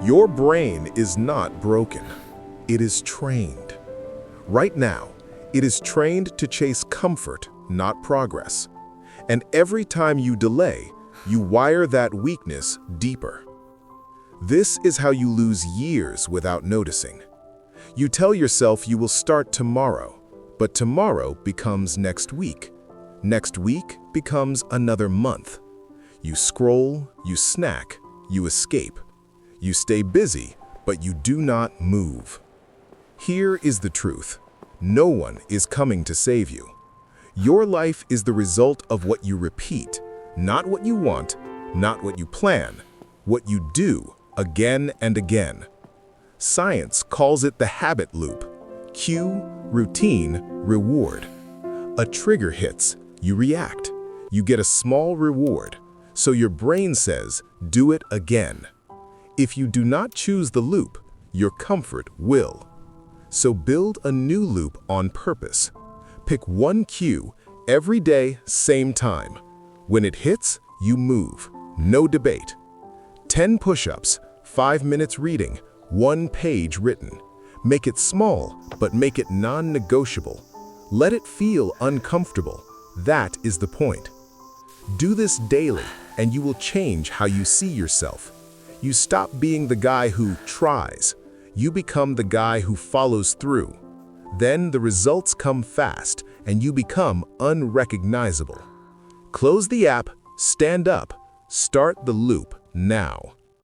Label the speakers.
Speaker 1: Your brain is not broken. It is trained. Right now, it is trained to chase comfort, not progress. And every time you delay, you wire that weakness deeper. This is how you lose years without noticing. You tell yourself you will start tomorrow, but tomorrow becomes next week. Next week becomes another month. You scroll, you snack, you escape. You stay busy, but you do not move. Here is the truth. No one is coming to save you. Your life is the result of what you repeat, not what you want, not what you plan, what you do again and again. Science calls it the habit loop. Cue, routine, reward. A trigger hits, you react. You get a small reward, so your brain says, do it again. If you do not choose the loop, your comfort will. So build a new loop on purpose. Pick one cue every day, same time. When it hits, you move. No debate. 10 push-ups, 5 minutes reading, 1 page written. Make it small, but make it non-negotiable. Let it feel uncomfortable. That is the point. Do this daily, and you will change how you see yourself. You stop being the guy who tries. You become the guy who follows through. Then the results come fast, and you become unrecognizable. Close the app, stand up, start the loop now.